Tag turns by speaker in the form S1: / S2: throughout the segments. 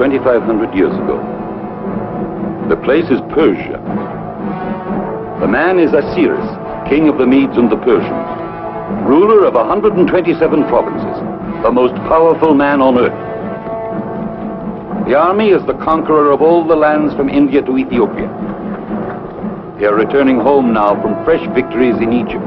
S1: 2,500 years ago. The place is Persia. The man is Osiris, king of the Medes and the Persians, ruler of 127 provinces, the most powerful man on earth. The army is the conqueror of all the lands from India to Ethiopia. They are returning home now from fresh victories in Egypt.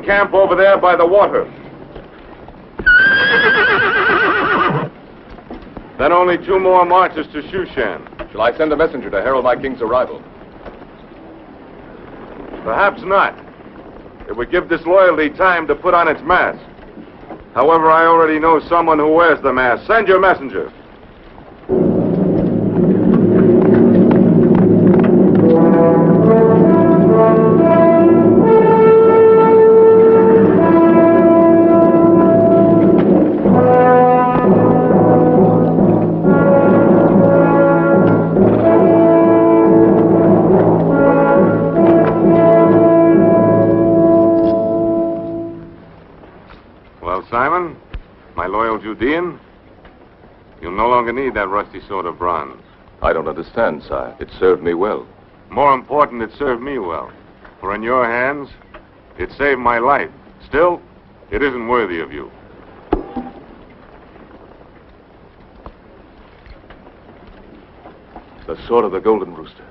S2: Camp over there by the water. Then only 2 more marches to Shushan.
S3: Shall I send a messenger to herald my king's arrival?
S2: Perhaps not. It would give disloyalty time to put on its mask. However, I already know someone who wears the mask. Send your messenger. Simon, my loyal Judean, you'll no longer need that rusty sword of bronze.
S3: I don't understand, sire. It served me well.
S2: More important, it served me well. For in your hands, it saved my life. Still, it isn't worthy of you.
S3: The sword of the Golden Rooster.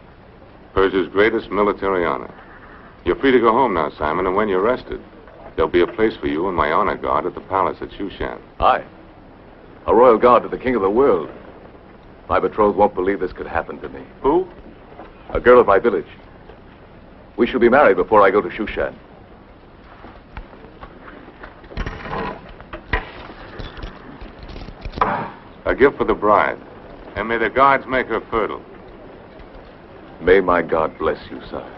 S2: Persia's greatest military honor. You're free to go home now, Simon, and when you're rested, there'll be a place for you in my honor guard at the palace at Shushan.
S3: Aye. A royal guard to the king of the world. My betrothed won't believe this could happen to me.
S2: Who?
S3: A girl of my village. We shall be married before I go to Shushan.
S2: A gift for the bride. And may the gods make her fertile.
S3: May my God bless you, sire.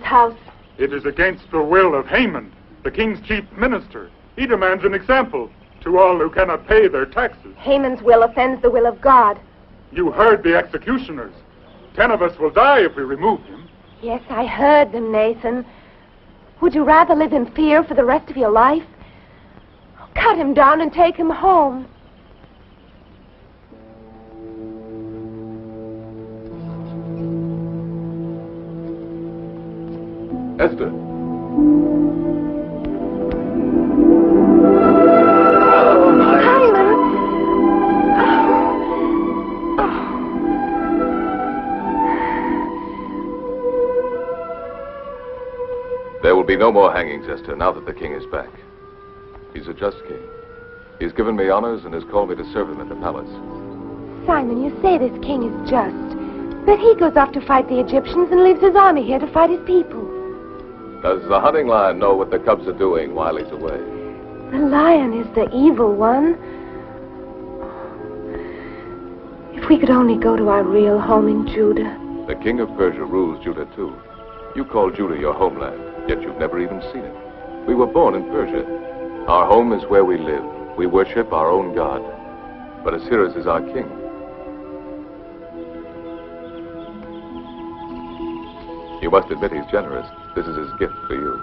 S4: House.
S5: It is against the will of Haman, the king's chief minister. He demands an example to all who cannot pay their taxes.
S4: Haman's will offends the will of God.
S5: You heard the executioners. 10 of us will die if we remove him.
S4: Yes, I heard them, Nathan. Would you rather live in fear for the rest of your life? Cut him down and take him home.
S3: Esther. There will be no more hangings, Esther, now that the king is back. He's a just king. He's given me honors and has called me to serve him at the palace.
S4: Simon, you say this king is just, but he goes off to fight the Egyptians and leaves his army here to fight his people.
S3: Does the hunting lion know what the cubs are doing while he's away?
S4: The lion is the evil one. If we could only go to our real home in Judah.
S3: The king of Persia rules Judah, too. You call Judah your homeland, yet you've never even seen it. We were born in Persia. Our home is where we live. We worship our own God. But Osiris is our king. You must admit he's generous. This is his gift for you.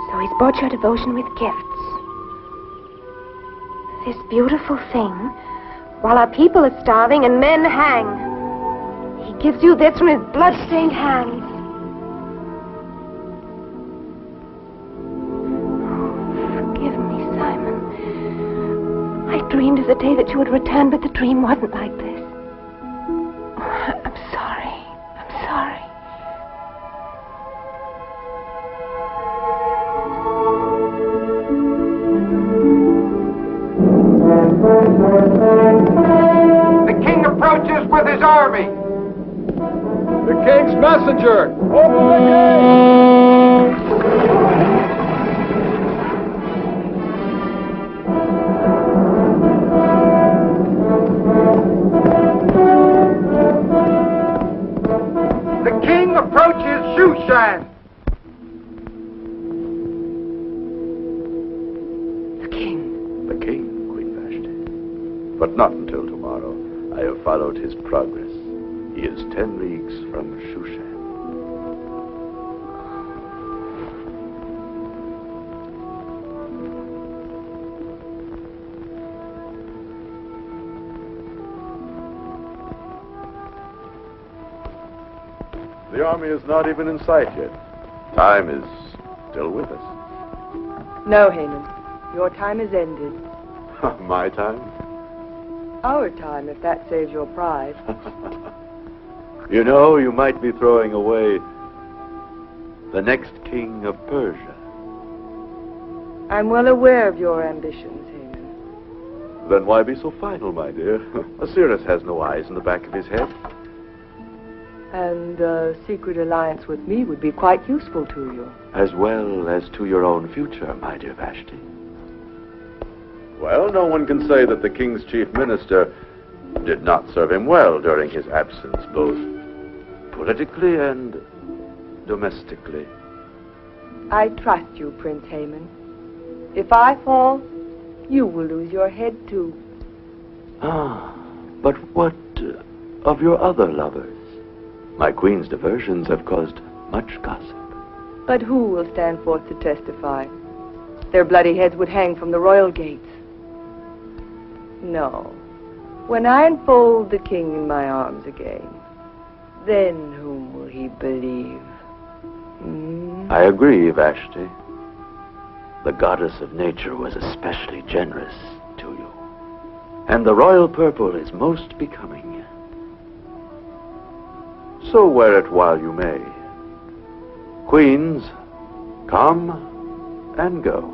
S4: So he's bought your devotion with gifts. This beautiful thing, while our people are starving and men hang, he gives you this from his blood-stained hands. Forgive me, Simon. I dreamed of the day that you would return, but the dream wasn't like this. I'm sorry. I'm sorry.
S6: The king approaches with his army.
S2: The king's messenger! Open the
S6: gate! The king approaches Shushan.
S4: The king.
S1: The king, Queen Vashti. But not until tomorrow. I have followed his progress. He is 10 leagues from Shushan. The army is not even in sight yet. Time is still with us.
S7: No, Haman. Your time is ended.
S1: My time?
S7: Our time, if that saves your pride.
S1: You know, you might be throwing away the next king of Persia.
S7: I'm well aware of your ambitions, Haman.
S1: Then why be so final, my dear? Osiris has no eyes in the back of his head.
S7: And a secret alliance with me would be quite useful to you.
S1: As well as to your own future, my dear Vashti. Well, no one can say that the king's chief minister did not serve him well during his absence, both politically and domestically.
S7: I trust you, Prince Haman. If I fall, you will lose your head too.
S1: Ah, but what of your other lovers? My queen's diversions have caused much gossip.
S7: But who will stand forth to testify? Their bloody heads would hang from the royal gates. No. When I enfold the king in my arms again, then whom will he believe?
S1: I agree, Vashti. The goddess of nature was especially generous to you. And the royal purple is most becoming. So wear it while you may. Queens, come and go.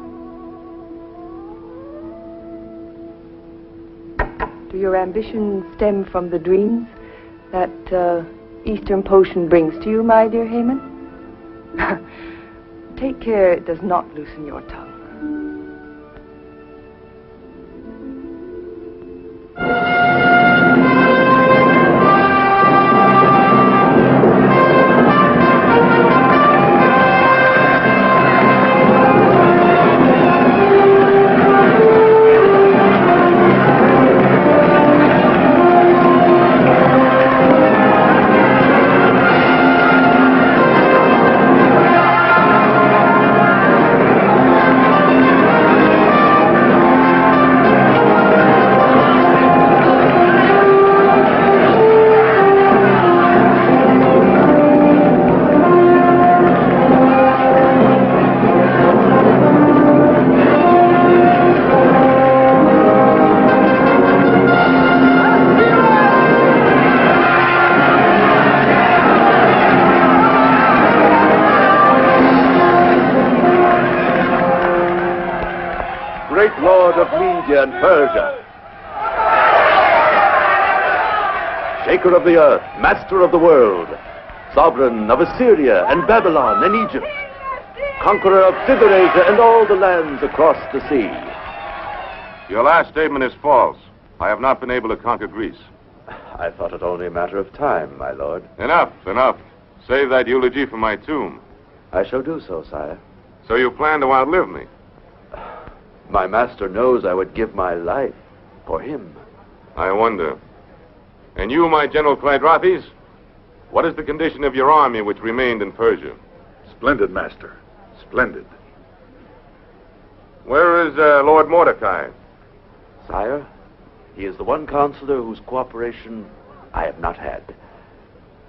S7: Do your ambitions stem from the dreams that Eastern potion brings to you, my dear Haman? Take care it does not loosen your tongue.
S1: Lord of Media and Persia, Shaker of the earth, Master of the world, Sovereign of Assyria and Babylon and Egypt, Conqueror of Thither-Asia and all the lands across the sea.
S2: Your last statement is false. I have not been able to conquer Greece.
S1: I thought it only a matter of time, my lord.
S2: Enough, enough. Save that eulogy for my tomb.
S1: I shall do so, sire.
S2: So you plan to outlive me?
S1: My master knows I would give my life for him.
S2: I wonder. And you, my General Clydrathis, what is the condition of your army which remained in Persia?
S5: Splendid, Master. Splendid.
S2: Where is Lord Mordecai?
S1: Sire, he is the one counselor whose cooperation I have not had.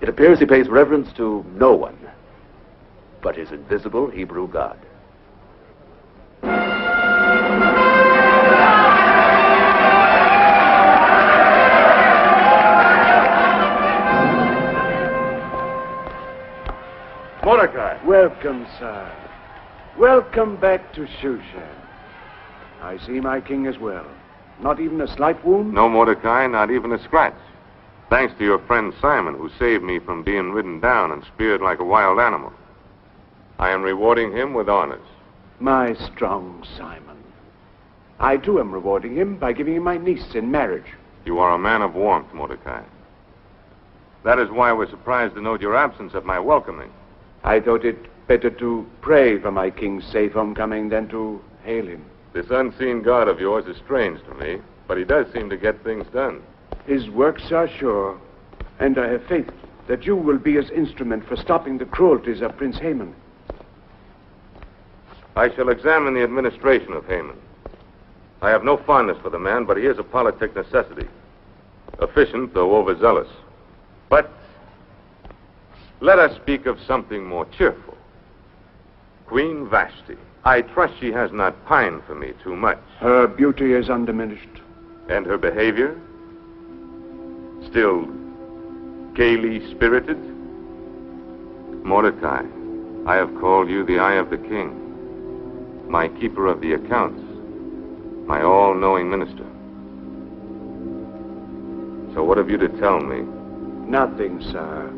S1: It appears he pays reverence to no one but his invisible Hebrew God.
S2: Mordecai.
S8: Welcome, sir. Welcome back to Shushan. I see my king as well. Not even a slight wound?
S2: No, Mordecai, not even a scratch. Thanks to your friend Simon, who saved me from being ridden down and speared like a wild animal. I am rewarding him with honors.
S8: My strong Simon. I, too, am rewarding him by giving him my niece in marriage.
S2: You are a man of warmth, Mordecai. That is why we're surprised to note your absence at my welcoming.
S8: I thought it better to pray for my king's safe homecoming than to hail him.
S2: This unseen God of yours is strange to me, but he does seem to get things done.
S8: His works are sure, and I have faith that you will be his instrument for stopping the cruelties of Prince Haman.
S2: I shall examine the administration of Haman. I have no fondness for the man, but he is a politic necessity. Efficient, though overzealous. But let us speak of something more cheerful. Queen Vashti. I trust she has not pined for me too much.
S8: Her beauty is undiminished.
S2: And her behavior? Still gaily spirited? Mordecai, I have called you the Eye of the King, my keeper of the accounts, my all-knowing minister. So what have you to tell me?
S8: Nothing, sir.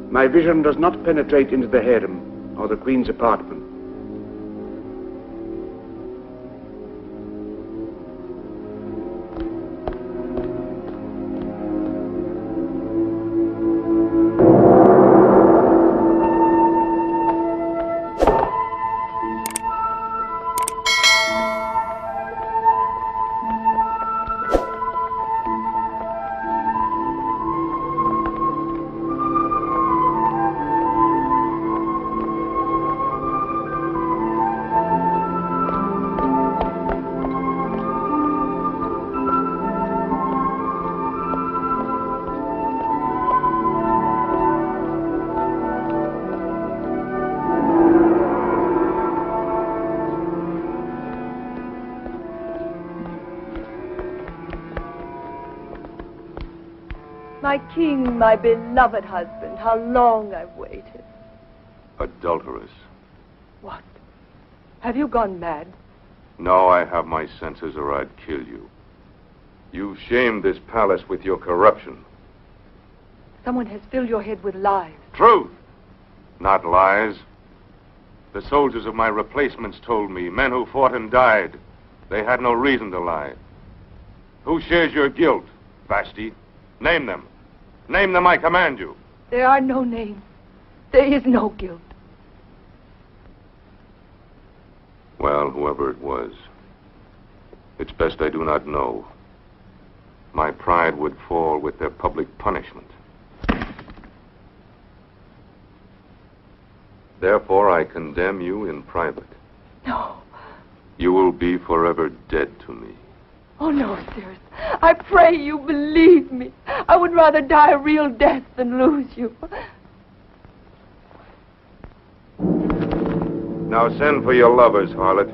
S8: My vision does not penetrate into the harem or the queen's apartment.
S7: My king, my beloved husband, how long I've waited.
S2: Adulteress.
S7: What? Have you gone mad?
S2: No, I have my senses or I'd kill you. You've shamed this palace with your corruption.
S7: Someone has filled your head with lies.
S2: Truth, not lies. The soldiers of my replacements told me, men who fought and died, they had no reason to lie. Who shares your guilt, Vashti? Name them. Name them, I command you.
S7: There are no names. There is no guilt.
S2: Well, whoever it was, it's best I do not know. My pride would fall with their public punishment. Therefore, I condemn you in private.
S7: No.
S2: You will be forever dead to me.
S7: Oh, no, Cyrus. I pray you believe me. I would rather die a real death than lose you.
S2: Now send for your lovers, harlot.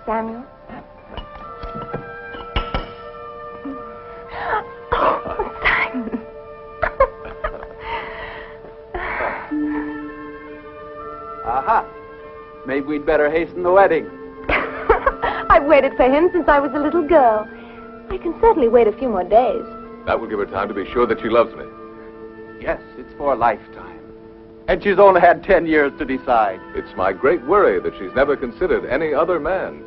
S4: Samuel? Simon.
S1: Aha!
S9: Maybe we'd better hasten the wedding.
S4: I've waited for him since I was a little girl. I can certainly wait a few more days.
S3: That will give her time to be sure that she loves me.
S9: Yes, it's for a lifetime. And she's only had 10 years to decide.
S3: It's my great worry that she's never considered any other man.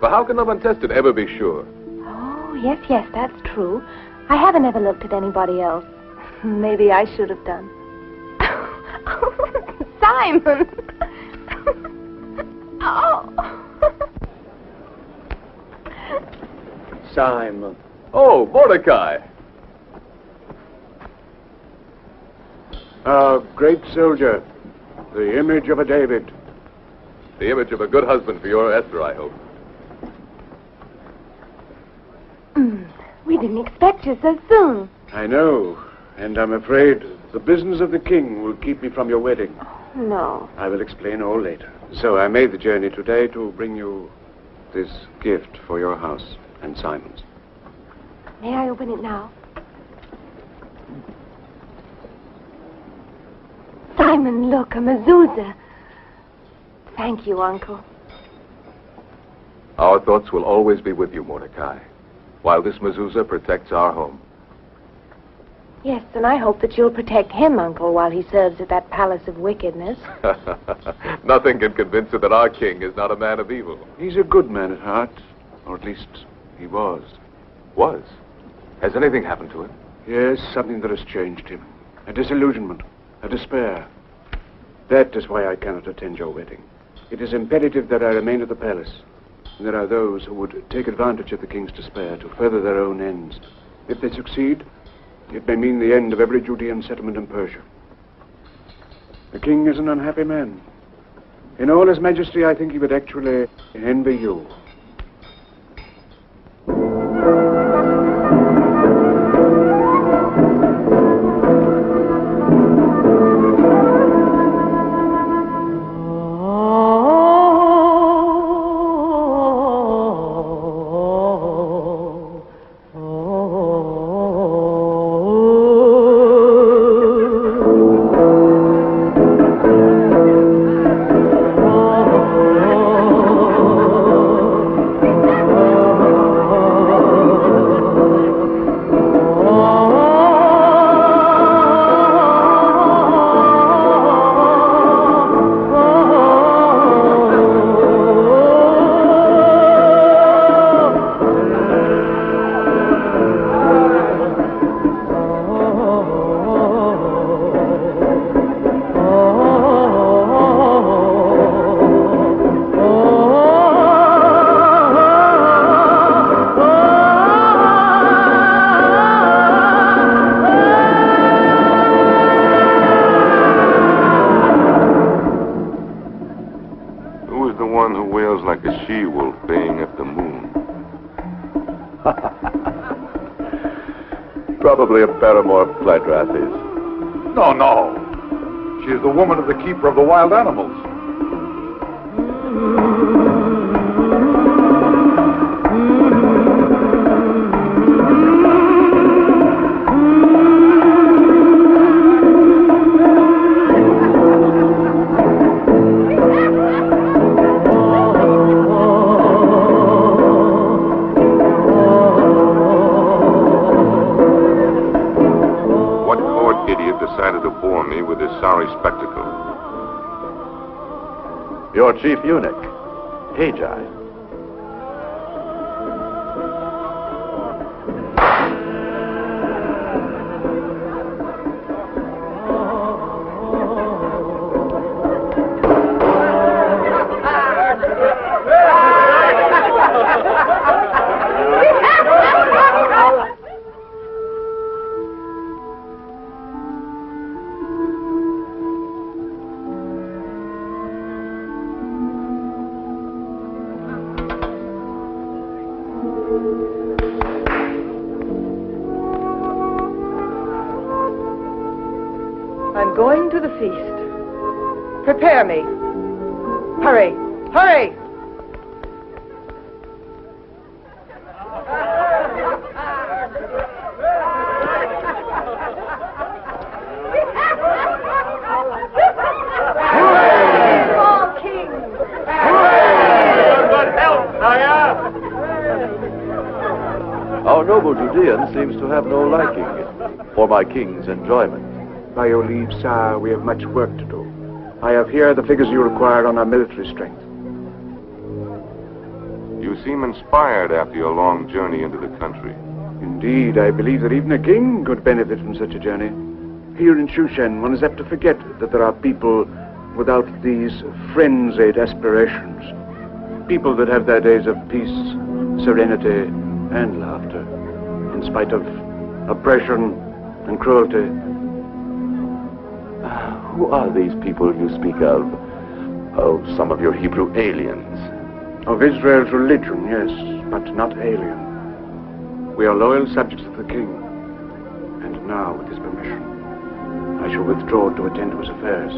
S3: For how can love untested ever be sure?
S4: Oh, yes, that's true. I haven't ever looked at anybody else. Maybe I should have done. Simon! Oh!
S8: Simon.
S3: Oh, Mordecai.
S8: A great soldier. The image of a David.
S3: The image of a good husband for your Esther, I hope.
S4: We didn't expect you so soon.
S8: I know, and I'm afraid the business of the king will keep me from your wedding.
S4: No.
S8: I will explain all later. So I made the journey today to bring you this gift for your house and Simon's.
S4: May I open it now? Simon, look, a mezuzah. Thank you, Uncle.
S3: Our thoughts will always be with you, Mordecai, while this mezuzah protects our home.
S4: Yes, and I hope that you'll protect him, Uncle, while he serves at that palace of wickedness.
S3: Nothing can convince her that our king is not a man of evil.
S8: He's a good man at heart, or at least he was.
S3: Was? Has anything happened to him?
S8: Yes, something that has changed him. A disillusionment, a despair. That is why I cannot attend your wedding. It is imperative that I remain at the palace. And there are those who would take advantage of the king's despair to further their own ends. If they succeed, it may mean the end of every Judean settlement in Persia. The king is an unhappy man. In all his majesty, I think he would actually envy you.
S1: Probably a paramour of Pleidrath's.
S10: No. She is the woman of the keeper of the wild animals.
S1: Your chief eunuch, Hagi.
S7: I'm going to the feast. Prepare me. Hurry! Hurry! All kings
S11: Chaldean seems to have no liking for my king's enjoyment.
S8: By your leave, sire, we have much work to do. I have here the figures you require on our military strength.
S2: You seem inspired after your long journey into the country.
S8: Indeed, I believe that even a king could benefit from such a journey. Here in Shushan, one is apt to forget that there are people without these frenzied aspirations. People that have their days of peace, serenity, and laughter, in spite of oppression and cruelty.
S11: Who are these people you speak of? Oh, some of your Hebrew aliens.
S8: Of Israel's religion, yes, but not alien. We are loyal subjects of the king. And now, with his permission, I shall withdraw to attend to his affairs.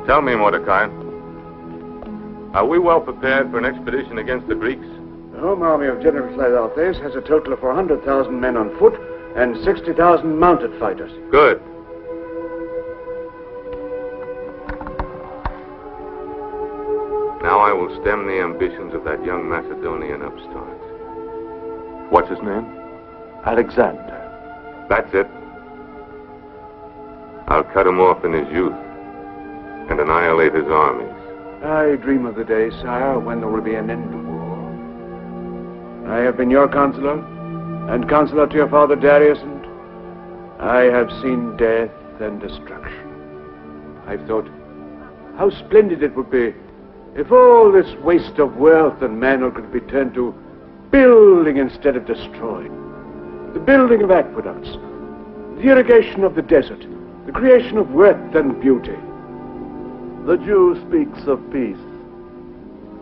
S2: Tell me, Mordecai, are we well prepared for an expedition against the Greeks?
S8: The home army of General Slidauthes has a total of 400,000 men on foot and 60,000 mounted fighters.
S2: Good. Now I will stem the ambitions of that young Macedonian upstart. What's his name?
S11: Alexander.
S2: That's it. I'll cut him off in his youth and annihilate his armies.
S8: I dream of the day, sire, when there will be an end to war. I have been your counselor, and counselor to your father Darius, and I have seen death and destruction. I've thought how splendid it would be if all this waste of wealth and manhood could be turned to building instead of destroying. The building of aqueducts, the irrigation of the desert, the creation of worth and beauty.
S11: The Jew speaks of peace.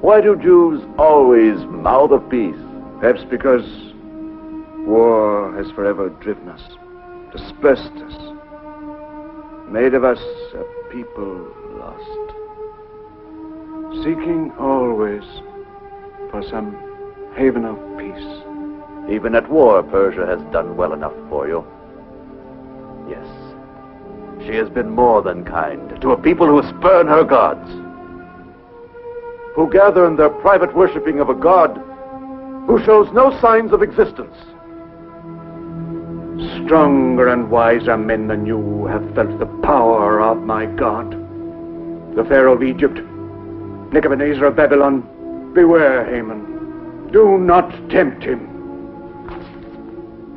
S11: Why do Jews always mouth of peace?
S8: Perhaps because war has forever driven us, dispersed us, made of us a people lost, seeking always for some haven of peace.
S11: Even at war, Persia has done well enough for you. Yes, she has been more than kind to a people who spurn her gods, who gather in their private worshipping of a god who shows no signs of existence.
S8: Stronger and wiser men than you have felt the power of my God. The Pharaoh of Egypt, Nebuchadnezzar of Babylon, beware, Haman. Do not tempt him.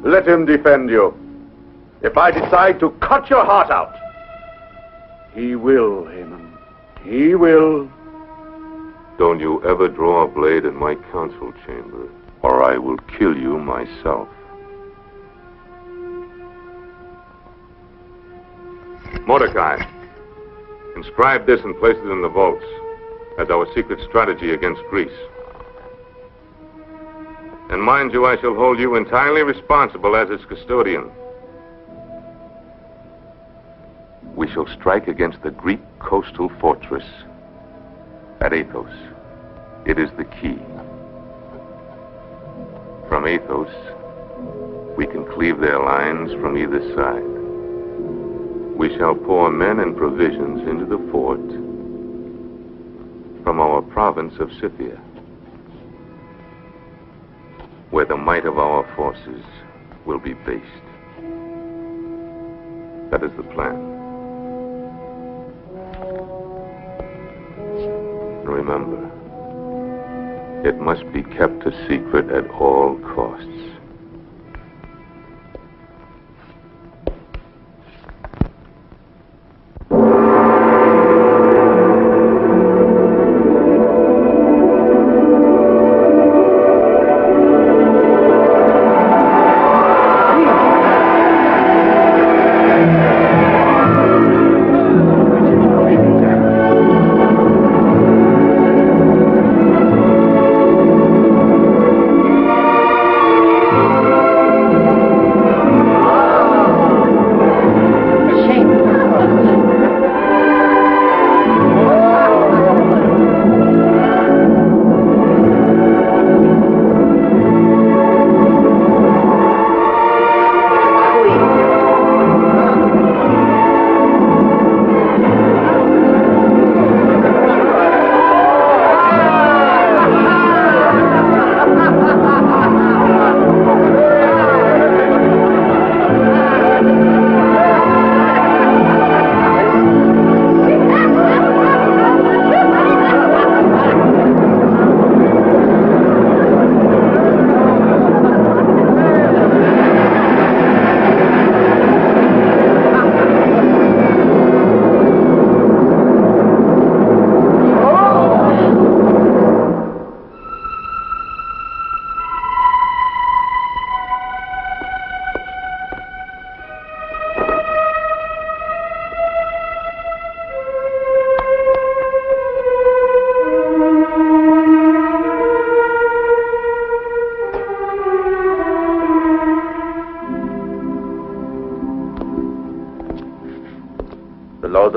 S11: Let him defend you. If I decide to cut your heart out.
S8: He will, Haman. He will.
S2: Don't you ever draw a blade in my council chamber, or I will kill you myself. Mordecai, inscribe this and place it in the vaults as our secret strategy against Greece. And mind you, I shall hold you entirely responsible as its custodian. We shall strike against the Greek coastal fortress at Athos. It is the key. From Athos, we can cleave their lines from either side. We shall pour men and provisions into the fort from our province of Scythia, where the might of our forces will be based. That is the plan. Remember, it must be kept a secret at all costs.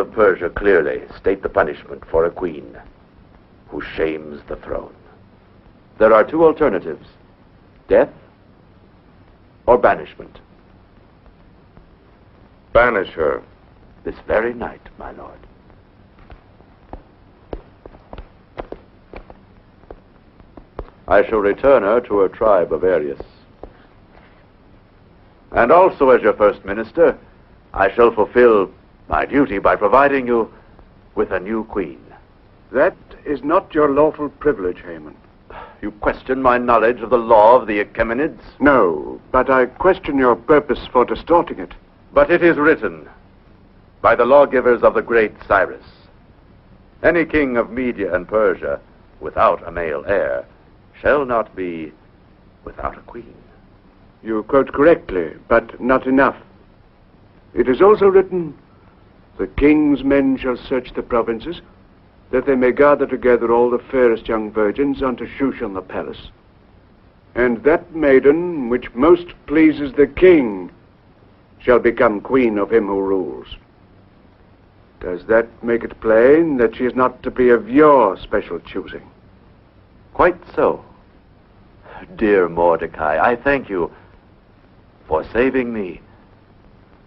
S11: of Persia clearly state the punishment for a queen who shames the throne. There are two alternatives: death or banishment.
S2: Banish her.
S11: This very night, my lord. I shall return her to her tribe of Arius. And also, as your first minister, I shall fulfill my duty by providing you with a new queen.
S8: That is not your lawful privilege, Haman.
S11: You question my knowledge of the law of the Achaemenids?
S8: No, but I question your purpose for distorting it.
S11: But it is written by the lawgivers of the great Cyrus: any king of Media and Persia without a male heir shall not be without a queen.
S8: You quote correctly, but not enough. It is also written, the king's men shall search the provinces, that they may gather together all the fairest young virgins unto Shushan the palace. And that maiden which most pleases the king shall become queen of him who rules. Does that make it plain that she is not to be of your special choosing?
S11: Quite so. Dear Mordecai, I thank you for saving me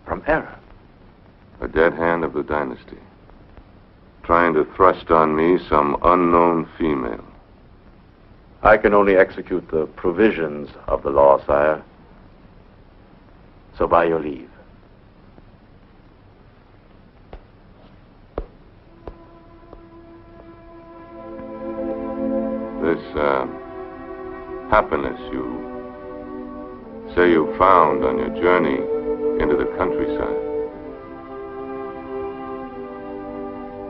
S11: from error.
S2: A dead hand of the dynasty, trying to thrust on me some unknown female.
S11: I can only execute the provisions of the law, sire. So by your leave.
S2: This, happiness you say you found on your journey into the countryside,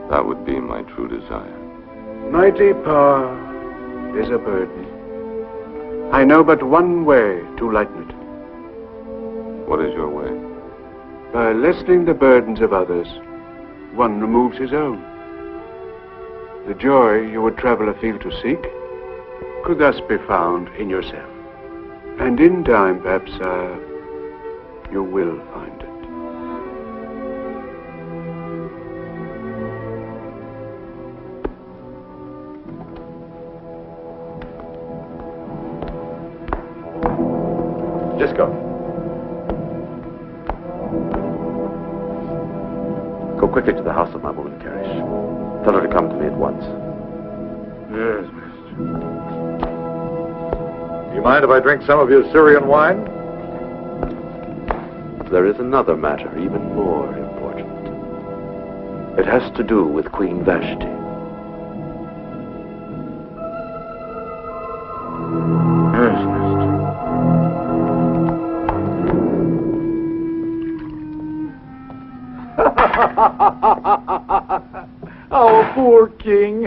S2: that would be my true desire.
S8: Mighty power is a burden. I know but one way to lighten it.
S2: What is your way?
S8: By lessening the burdens of others, one removes his own. The joy you would travel afield to seek could thus be found in yourself. And in time, perhaps, you will find it.
S11: Just go. Go quickly to the house of my woman, Karish. Tell her to come to me at once.
S10: Yes, mister. Do you mind if I drink some of your Syrian wine?
S11: There is another matter even more important. It has to do with Queen Vashti.
S10: Yes, mister.
S9: Our poor king.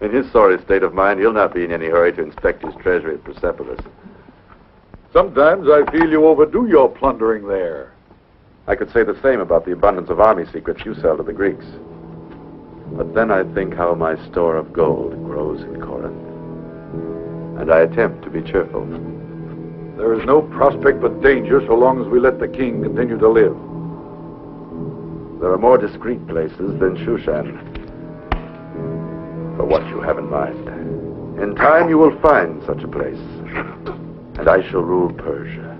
S11: In his sorry state of mind, he'll not be in any hurry to inspect his treasury at Persepolis.
S10: Sometimes I feel you overdo your plundering there.
S11: I could say the same about the abundance of army secrets you sell to the Greeks. But then I think how my store of gold grows in Corinth. And I attempt to be cheerful.
S10: There is no prospect but danger so long as we let the king continue to live.
S11: There are more discreet places than Shushan. For what you have in mind. In time you will find such a place. And I shall rule Persia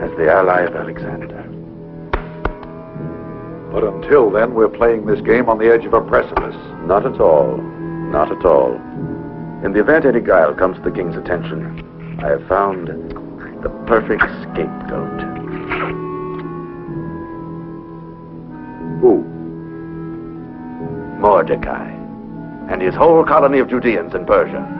S11: as the ally of Alexander.
S10: But until then, we're playing this game on the edge of a precipice.
S11: Not at all. Not at all. In the event any guile comes to the king's attention, I have found the perfect scapegoat.
S10: Who?
S11: Mordecai and his whole colony of Judeans in Persia.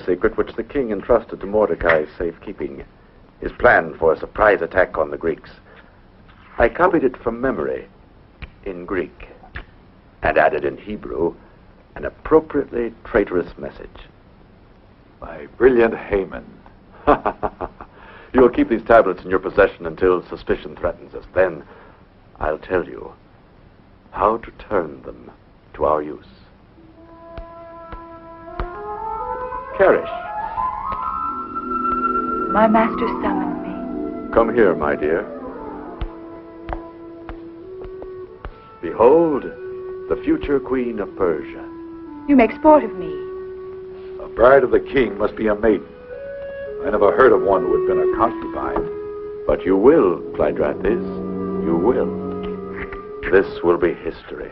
S11: secret which the king entrusted to Mordecai's safekeeping. His plan for a surprise attack on the Greeks. I copied it from memory in Greek and added in Hebrew an appropriately traitorous message.
S3: My brilliant Haman.
S11: You'll keep these tablets in your possession until suspicion threatens us. Then I'll tell you how to turn them to our use. Karish.
S4: My master summoned me.
S11: Come here, my dear. Behold, the future queen of Persia.
S7: You make sport of me.
S10: A bride of the king must be a maiden. I never heard of one who had been a concubine.
S11: But you will, Clydrathis. You will. This will be history.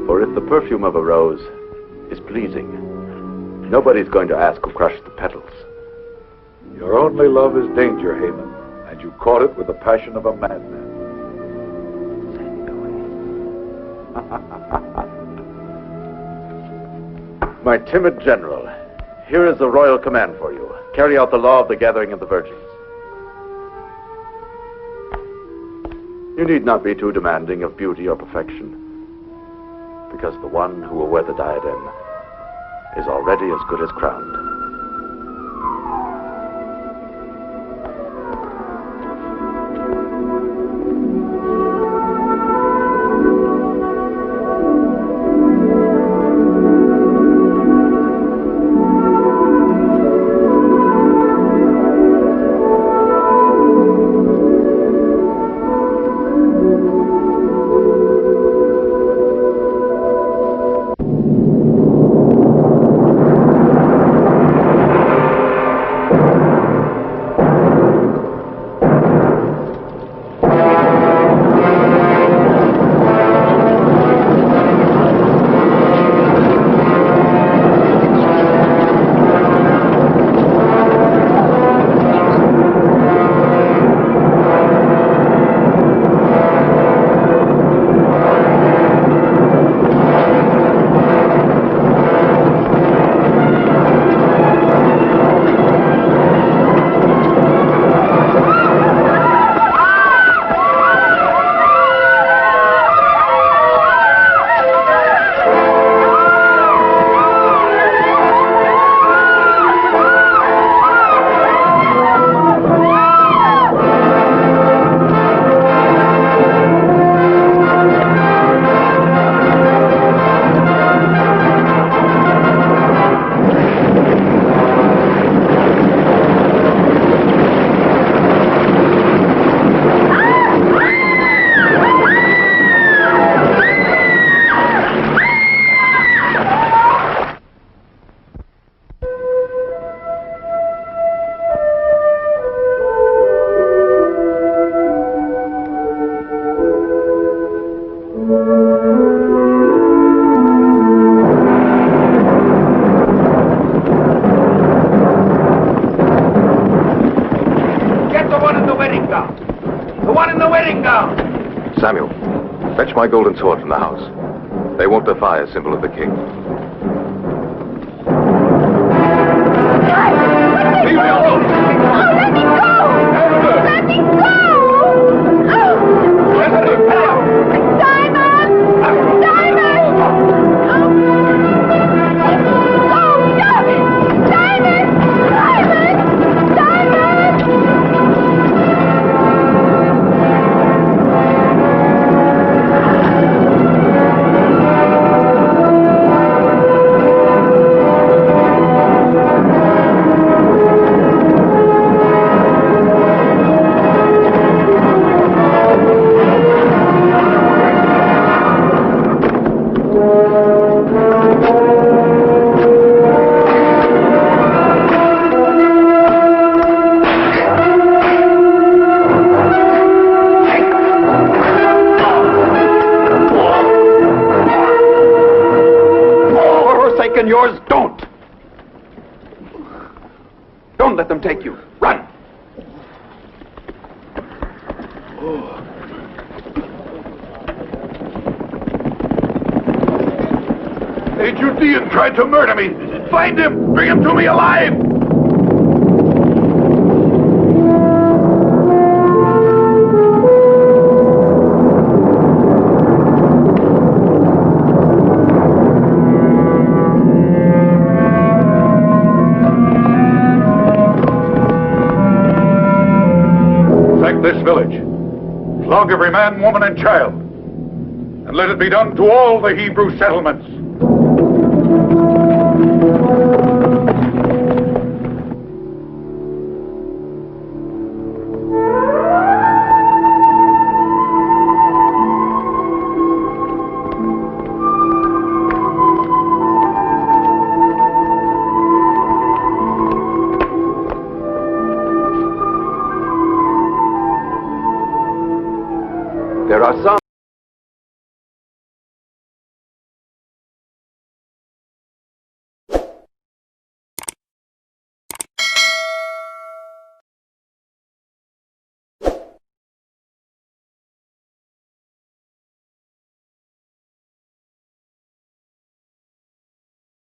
S11: For if the perfume of a rose is pleasing, nobody's going to ask who crushed the petals.
S10: Your only love is danger, Haman, and you caught it with the passion of a madman.
S11: My timid general, here is the royal command for you. Carry out the law of the gathering of the virgins. You need not be too demanding of beauty or perfection, because the one who will wear the diadem is already as good as crowned.
S3: Samuel, fetch my golden sword from the house. They won't defy a symbol of the king.
S4: Leave me alone! Oh, let me go! Let me go! Oh! Simon! Simon!
S9: And yours don't. Don't let them take you. Run.
S10: A Judean tried to murder me. Find him! Bring him to me alive! Sack this village. Flog every man, woman, and child. And let it be done to all the Hebrew settlements.
S3: There are some